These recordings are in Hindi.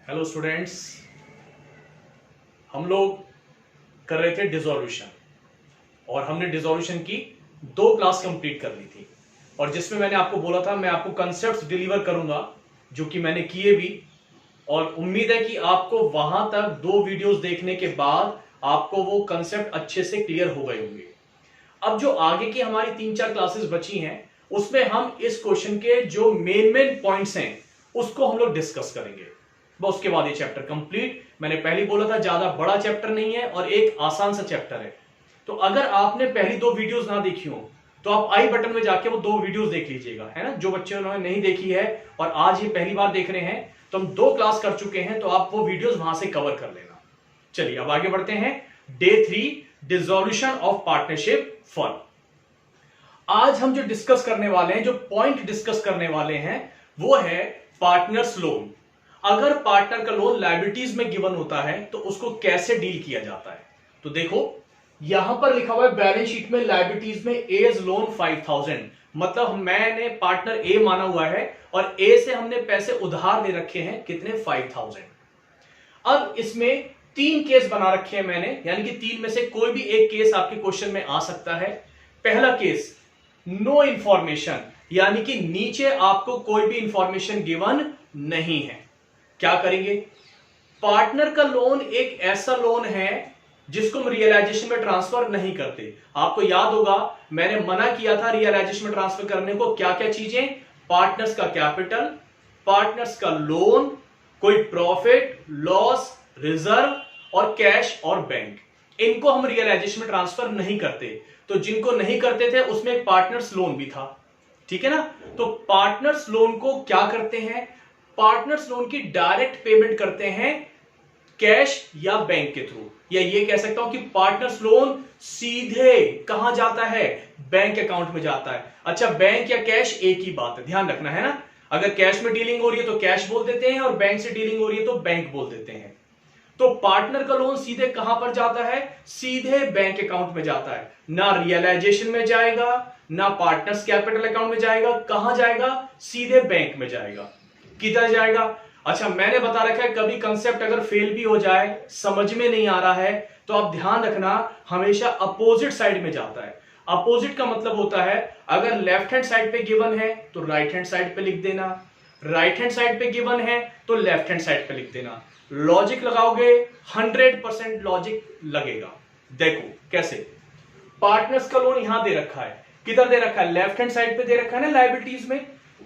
हेलो स्टूडेंट्स, हम लोग कर रहे थे डिसोल्यूशन और हमने डिसोल्यूशन की 2 क्लास कंप्लीट कर ली थी और जिसमें मैंने आपको बोला था मैं आपको कंसेप्ट्स डिलीवर करूंगा जो कि मैंने किए भी और उम्मीद है कि आपको वहां तक 2 वीडियोस देखने के बाद आपको वो कंसेप्ट अच्छे से क्लियर हो गए होंगे। अब जो आगे की हमारी 3-4 क्लासेस बची हैं उसमें हम इस क्वेश्चन के जो मेन पॉइंट्स हैं उसको हम लोग डिस्कस करेंगे। बस उसके बाद ये चैप्टर कंप्लीट। मैंने पहले बोला था ज्यादा बड़ा चैप्टर नहीं है और एक आसान सा चैप्टर है। तो अगर आपने पहली 2 वीडियोस ना देखी हो तो आप आई बटन में जाके वो 2 वीडियोस देख लीजिएगा, है ना। जो बच्चे उन्होंने नहीं देखी है और आज ये पहली बार देख रहे हैं तो हम 2 क्लास कर चुके हैं, तो आप वो वीडियोस वहां से कवर कर लेना। चलिए अब आगे बढ़ते हैं। Day 3 dissolution of partnership firm. आज हम जो डिस्कस करने वाले हैं, जो पॉइंट डिस्कस करने वाले हैं वो है पार्टनर्स लोन। अगर पार्टनर का लोन लायबिलिटीज में गिवन होता है तो उसको कैसे डील किया जाता है। तो देखो यहां पर लिखा हुआ है बैलेंस शीट में लायबिलिटीज में एज लोन 5000, मतलब मैंने पार्टनर ए माना हुआ है और ए से हमने पैसे उधार दे रखे हैं, कितने 5000। अब इसमें 3 केस बना रखे हैं मैंने, यानी कि 3 में से कोई भी एक केस आपके क्वेश्चन में आ सकता है। पहला केस नो इंफॉर्मेशन, यानी कि नीचे आपको कोई भी इंफॉर्मेशन गिवन नहीं है। क्या करेंगे? पार्टनर का लोन एक ऐसा लोन है जिसको हम रियलाइजेशन में ट्रांसफर नहीं करते। आपको याद होगा मैंने मना किया था रियलाइजेशन में ट्रांसफर करने को। क्या क्या चीजें? पार्टनर्स का कैपिटल, पार्टनर्स का लोन, कोई प्रॉफिट लॉस, रिजर्व और कैश और बैंक, इनको हम रियलाइजेशन में ट्रांसफर नहीं करते। तो जिनको नहीं करते थे उसमें एक पार्टनर्स लोन भी था, ठीक है ना। तो पार्टनर्स लोन को क्या करते हैं? पार्टनर्स लोन की डायरेक्ट पेमेंट करते हैं कैश या बैंक के थ्रू, या ये कह सकता हूं कि पार्टनर्स लोन सीधे कहां जाता है? बैंक अकाउंट में जाता है। अच्छा, बैंक या कैश एक ही बात है, ध्यान रखना है ना। अगर कैश में डीलिंग हो रही है तो कैश बोल देते हैं और बैंक से डीलिंग हो रही है तो बैंक बोल देते हैं। तो पार्टनर का लोन सीधे कहां पर जाता है? सीधे बैंक अकाउंट में जाता है। ना रियलाइजेशन में जाएगा, ना पार्टनर्स कैपिटल अकाउंट में जाएगा। कहां जाएगा? सीधे बैंक में जाएगा। किधर जाएगा? अच्छा, मैंने बता रखा है कभी कंसेप्ट अगर फेल भी हो जाए, समझ में नहीं आ रहा है, तो आप ध्यान रखना हमेशा अपोजिट साइड में जाता है। अपोजिट का मतलब होता है अगर लेफ्ट हैंड साइड पे गिवन है तो राइट हैंड साइड पे लिख देना, राइट हैंड साइड पे गिवन है तो लेफ्ट हैंड साइड पे लिख देना। लॉजिक लगाओगे 100% लॉजिक लगेगा। देखो कैसे, पार्टनर्स का लोन यहां दे रखा है, किधर दे रखा है? लेफ्ट हैंड साइड पे दे रखा है ना लायबिलिटीज में।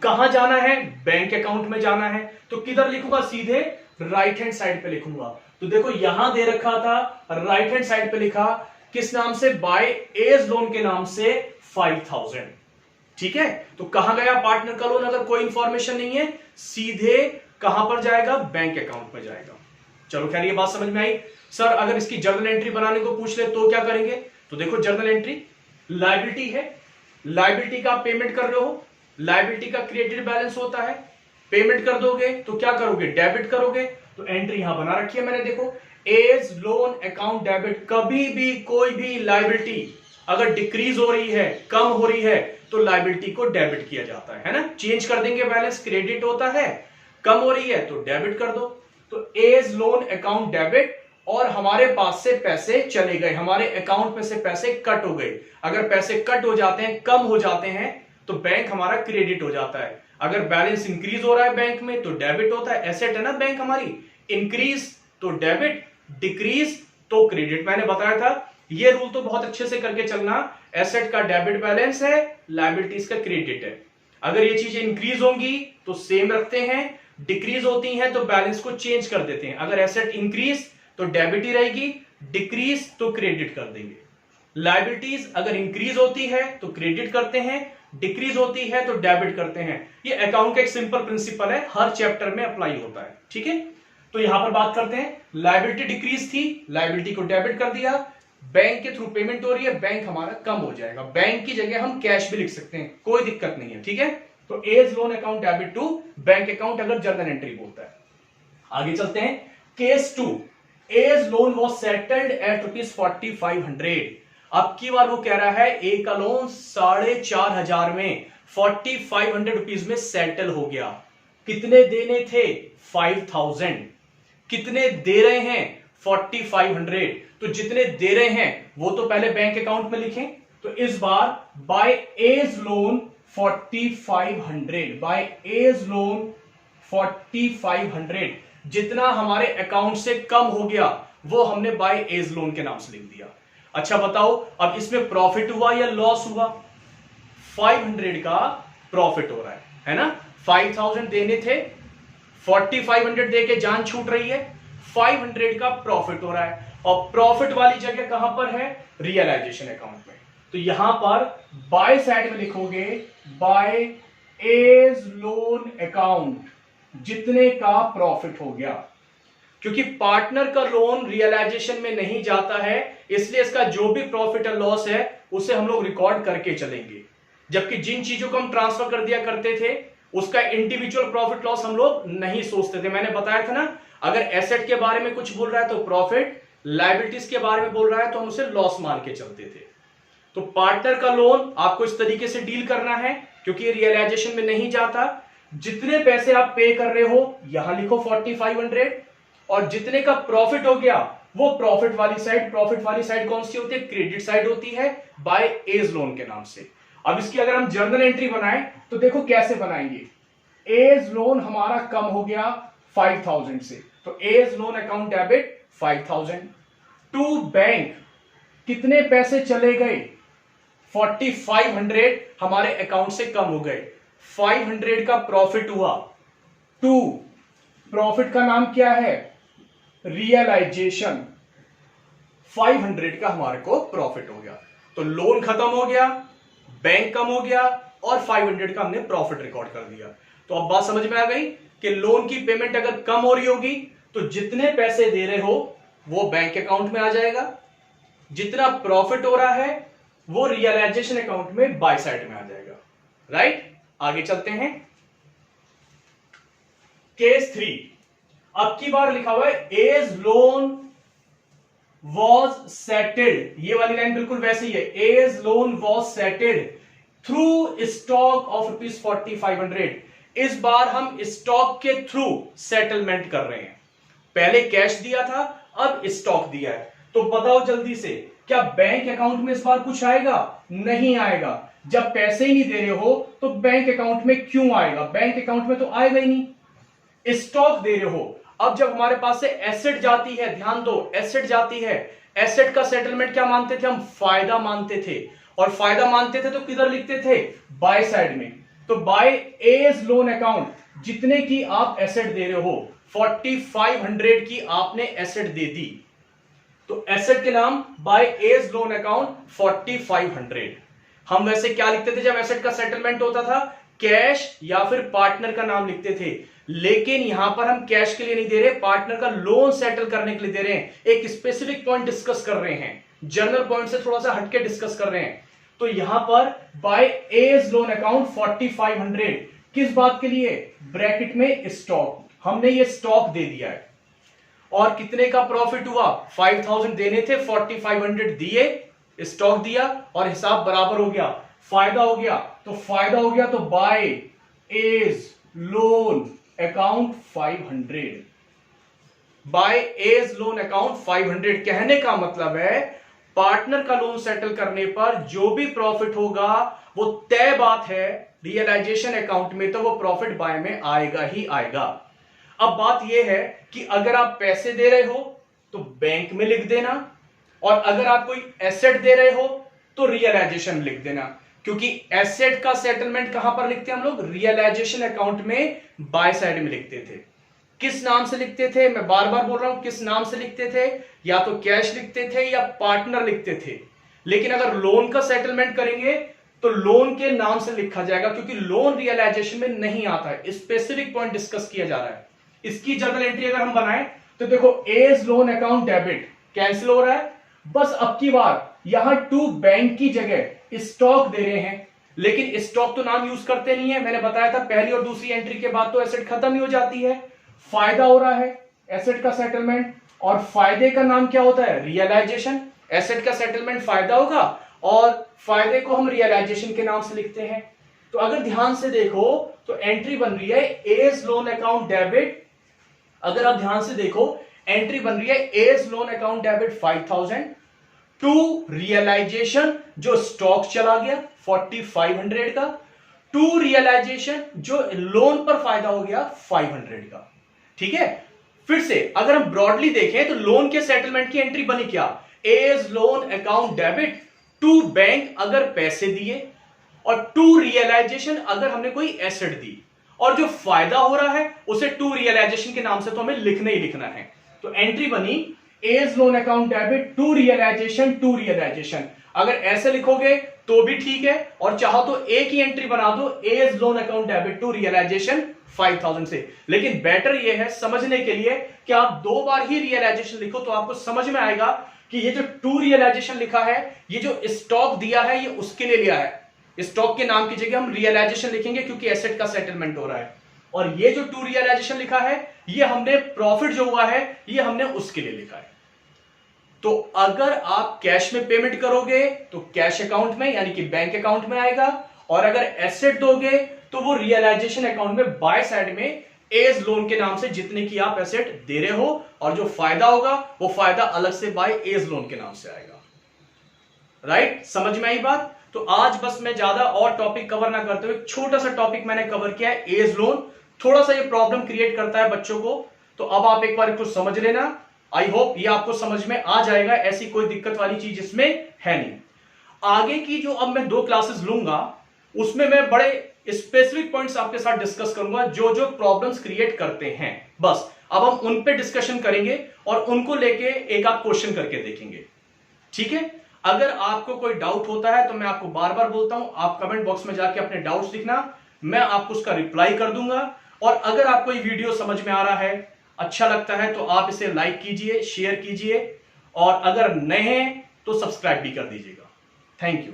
कहां जाना है? बैंक अकाउंट में जाना है। तो किधर लिखूंगा? सीधे राइट हैंड साइड पे लिखूंगा। तो देखो यहां दे रखा था, राइट हैंड साइड पे लिखा, किस नाम से? बाय एज लोन के नाम से 5000, ठीक है। तो कहां गया पार्टनर का लोन? अगर कोई इंफॉर्मेशन नहीं है सीधे कहां पर जाएगा? बैंक अकाउंट में जाएगा। चलो खैर ये बात समझ में आई। सर अगर इसकी जर्नल एंट्री बनाने को पूछ ले तो क्या करेंगे? तो देखो जर्नल एंट्री, लायबिलिटी है, लायबिलिटी का आप पेमेंट कर रहे हो, लायबिलिटी का क्रेडिट बैलेंस होता है। पेमेंट कर दोगे तो क्या करोगे? डेबिट करोगे। तो एंट्री यहां बना रखी है मैंने, देखो एज लोन अकाउंट डेबिट। कभी भी कोई भी लायबिलिटी अगर डिक्रीज हो रही है, कम हो रही है, तो लायबिलिटी को डेबिट किया जाता है ना। चेंज कर देंगे बैलेंस, क्रेडिट होता है, कम हो रही है तो डेबिट कर दो। तो एज लोन अकाउंट डेबिट, और हमारे पास से पैसे चले गए, हमारे अकाउंट में से पैसे कट हो गए। अगर पैसे कट हो जाते हैं, कम हो जाते हैं, तो बैंक हमारा क्रेडिट हो जाता है। अगर बैलेंस इंक्रीज हो रहा है बैंक में तो डेबिट होता है। एसेट है ना बैंक हमारी, इंक्रीज तो डेबिट, डिक्रीज तो क्रेडिट। मैंने बताया था ये रूल तो बहुत अच्छे से करके चलना। एसेट का डेबिट बैलेंस है, लायबिलिटीज का क्रेडिट है। अगर ये चीजें इंक्रीज होंगी तो सेम रखते हैं, डिक्रीज होती हैं तो बैलेंस को चेंज कर देते हैं। अगर एसेट इंक्रीज तो डेबिट ही रहेगी, डिक्रीज तो क्रेडिट कर देंगे। लायबिलिटीज अगर इंक्रीज होती है तो क्रेडिट करते हैं, डिक्रीज होती है तो डेबिट करते हैं। ये अकाउंट का एक सिंपल प्रिंसिपल है, हर चैप्टर में अप्लाई होता है, ठीक है। तो यहां पर बात करते हैं, लायबिलिटी डिक्रीज थी, लायबिलिटी को डेबिट कर दिया, बैंक के थ्रू पेमेंट हो रही है, बैंक हमारा कम हो जाएगा। बैंक की जगह हम कैश भी लिख सकते हैं, कोई दिक्कत नहीं है, ठीक है। तो A's loan account debit to bank account अगर जर्नल एंट्री बोलता है। आगे चलते हैं, case 2 A's loan was settled at ₹4500। अब की बार वो कह रहा है ए का लोन 4500 में 4500 रुपीज में सेटल हो गया। कितने देने थे? 5000। कितने दे रहे हैं 4500। तो जितने दे रहे हैं वो तो पहले बैंक अकाउंट में लिखें। तो इस बार by as loan 4500, by as loan 4500, जितना हमारे अकाउंट से कम हो गया वो हमने बाय एज लोन के नाम से लिख दिया। अच्छा बताओ, अब इसमें प्रॉफिट हुआ या लॉस हुआ? 500 का प्रॉफिट हो रहा है ना। 5000 देने थे, 4500 देके जान छूट रही है, 500 का प्रॉफिट हो रहा है। और प्रॉफिट वाली जगह कहां पर है? रियलाइजेशन अकाउंट में। तो यहां पर बाय साइड में लिखोगे बाय एज लोन अकाउंट, जितने का प्रॉफिट हो गया। क्योंकि पार्टनर का लोन रियलाइजेशन में नहीं जाता है, इसलिए इसका जो भी प्रॉफिट और लॉस है उसे हम लोग रिकॉर्ड करके चलेंगे। जबकि जिन चीजों को हम ट्रांसफर कर दिया करते थे उसका इंडिविजुअल प्रॉफिट लॉस हम लोग नहीं सोचते थे। मैंने बताया था ना, अगर एसेट के बारे में कुछ बोल रहा है तो प्रॉफिट, लायबिलिटीज के बारे में बोल रहा है तो हम उसे लॉस मान के चलते थे। तो पार्टनर का लोन आपको इस तरीके से डील करना है क्योंकि ये रियलाइजेशन में नहीं जाता। जितने पैसे आप पे कर रहे हो यहां लिखो 4500, और जितने का प्रॉफिट हो गया वो प्रॉफिट वाली साइड कौन सी होती है? क्रेडिट साइड होती है बाय एज लोन के नाम से। अब इसकी अगर हम जर्नल एंट्री बनाएं तो देखो कैसे बनाएंगे। एज लोन हमारा कम हो गया 5000 से, तो A's loan account debit 5000 to bank. कितने पैसे चले गए? 4500 हमारे अकाउंट से कम हो गए, 500 का प्रॉफिट हुआ। टू प्रॉफिट का नाम क्या है? रियलाइजेशन। 500 का हमारे को प्रॉफिट हो गया। तो लोन खत्म हो गया, बैंक कम हो गया और 500 का हमने प्रॉफिट रिकॉर्ड कर दिया। तो अब बात समझ में आ गई कि लोन की पेमेंट अगर कम हो रही होगी तो जितने पैसे दे रहे हो वो बैंक अकाउंट में आ जाएगा, जितना प्रॉफिट हो रहा है वो रियलाइजेशन अकाउंट में बाय साइड में आ जाएगा। राइट, आगे चलते हैं। केस 3, अब की बार लिखा हुआ है एज लोन वॉज सेटेल्ड। ये वाली लाइन बिल्कुल वैसी है, as loan was settled through stock of ₹4500। इस बार हम स्टॉक के थ्रू सेटलमेंट कर रहे हैं। पहले कैश दिया था, अब स्टॉक दिया है। तो बताओ जल्दी से, क्या बैंक अकाउंट में इस बार कुछ आएगा? नहीं आएगा। जब पैसे ही नहीं दे रहे हो तो बैंक अकाउंट में क्यों आएगा? बैंक अकाउंट में तो आएगा ही नहीं। स्टॉक दे रहे हो, अब जब हमारे पास से एसेट जाती है, ध्यान दो, एसेट जाती है, एसेट का सेटलमेंट क्या मानते थे हम? फायदा मानते थे। और फायदा मानते थे तो किधर लिखते थे? बाय साइड में। तो बाय एज लोन अकाउंट, जितने की आप एसेट दे रहे हो, 4500 की आपने एसेट दे दी, तो एसेट के नाम बाय एज लोन अकाउंट 4500। हम वैसे क्या लिखते थे जब एसेट का सेटलमेंट होता था? कैश या फिर पार्टनर का नाम लिखते थे। लेकिन यहां पर हम कैश के लिए नहीं दे रहे, पार्टनर का लोन सेटल करने के लिए दे रहे हैं। एक स्पेसिफिक पॉइंट डिस्कस कर रहे हैं, जनरल पॉइंट से थोड़ा सा हटके डिस्कस कर रहे हैं। तो यहां पर बाय एज लोन अकाउंट 4500 किस बात के लिए? ब्रैकेट में स्टॉक, हमने ये स्टॉक दे दिया है। और कितने का प्रॉफिट हुआ? 5000 देने थे, 4500 दिए, स्टॉक दिया और हिसाब बराबर हो गया, फायदा हो गया। तो फायदा हो गया तो by as loan account 500, by as loan account 500। कहने का मतलब है पार्टनर का लोन सेटल करने पर जो भी प्रॉफिट होगा वो तय बात है, रियलाइजेशन अकाउंट में तो वो प्रॉफिट बाय में आएगा ही आएगा। अब बात यह है कि अगर आप पैसे दे रहे हो तो बैंक में लिख देना, और अगर आप कोई एसेट दे रहे हो तो रियलाइजेशन लिख देना, क्योंकि एसेट का सेटलमेंट कहां पर लिखते हैं हम लोग? रियलाइजेशन अकाउंट में बाय साइड में लिखते थे। किस नाम से लिखते थे? मैं बार बार बोल रहा हूं, किस नाम से लिखते थे? या तो कैश लिखते थे या पार्टनर लिखते थे। लेकिन अगर लोन का सेटलमेंट करेंगे तो लोन के नाम से लिखा जाएगा, क्योंकि लोन रियलाइजेशन में नहीं आता है। स्पेसिफिक पॉइंट डिस्कस किया जा रहा है। इसकी जर्नल एंट्री अगर हम बनाएं तो देखो, A's loan account debit cancel हो रहा है, बस अब की बार यहां टू बैंक की जगह स्टॉक दे रहे हैं। लेकिन स्टॉक तो नाम यूज करते नहीं है, मैंने बताया था पहली और दूसरी एंट्री के बाद तो एसेट खत्म ही हो जाती है। फायदा हो रहा है, एसेट का सेटलमेंट, और फायदे का नाम क्या होता है? रियलाइजेशन। एसेट का सेटलमेंट फायदा होगा और फायदे को हम रियलाइजेशन के नाम से लिखते हैं। तो अगर ध्यान से देखो तो एंट्री बन रही है एज लोन अकाउंट डेबिट अगर आप ध्यान से देखो, एंट्री बन रही है as loan account debit 5000 to realisation जो स्टॉक चला गया 4500 का, टू रियलाइजेशन जो लोन पर फायदा हो गया 500 का। ठीक है, फिर से अगर हम ब्रॉडली देखें तो लोन के सेटलमेंट की एंट्री बनी क्या, A's loan account debit to bank अगर पैसे दिए, और टू रियलाइजेशन अगर हमने कोई एसेट दी, और जो फायदा हो रहा है उसे टू रियलाइजेशन के नाम से तो हमें लिखना ही लिखना है। तो एंट्री बनी A's loan account debit to realisation. अगर ऐसे लिखोगे तो भी ठीक है, और चाहो तो एक ही एंट्री बना दो, A's loan account debit to realisation 5000 से। लेकिन बेटर ये है समझने के लिए कि आप दो बार ही रियलाइजेशन लिखो, तो आपको समझ में आएगा कि ये जो टू रियलाइजेशन लिखा है, ये जो स्टॉक दिया है ये उसके लिए लिया है। स्टॉक के नाम की जगह हम रियलाइजेशन लिखेंगे क्योंकि एसेट का सेटलमेंट हो रहा है, और ये जो टू रियलाइजेशन लिखा है ये हमने प्रॉफिट जो हुआ है ये हमने उसके लिए लिखा है। तो अगर आप कैश में पेमेंट करोगे तो कैश अकाउंट में यानी कि बैंक अकाउंट में आएगा, और अगर एसेट दोगे तो वो रियलाइजेशन अकाउंट में बाय साइड में एज लोन के नाम से जितने की आप एसेट दे रहे हो, और जो फायदा होगा वो फायदा अलग से बाय एज लोन के नाम से आएगा। राइट, समझ में आई बात। तो आज बस मैं ज्यादा और टॉपिक कवर ना करते हुए छोटा सा टॉपिक मैंने कवर किया है, एज लोन। थोड़ा सा ये प्रॉब्लम क्रिएट करता है बच्चों को, तो अब आप एक बार इसको समझ लेना। आई होप ये आपको समझ में आ जाएगा, ऐसी कोई दिक्कत वाली चीज इसमें है नहीं। आगे की जो अब मैं 2 क्लासेस लूंगा उसमें मैं बड़े स्पेसिफिक पॉइंट्स आपके साथ डिस्कस करूंगा, जो जो प्रॉब्लम्स क्रिएट करते हैं। बस अब हम उन पे डिस्कशन करेंगे और उनको लेके एक आध क्वेश्चन करके देखेंगे। ठीक है, अगर आपको कोई डाउट होता है तो मैं आपको बार बार बोलता हूं, आप कमेंट बॉक्स में जाके अपने डाउट्स लिखना, मैं आपको उसका रिप्लाई कर दूंगा। और अगर आपको ये वीडियो समझ में आ रहा है, अच्छा लगता है, तो आप इसे लाइक कीजिए, शेयर कीजिए, और अगर नए हैं तो सब्सक्राइब भी कर दीजिएगा। Thank you.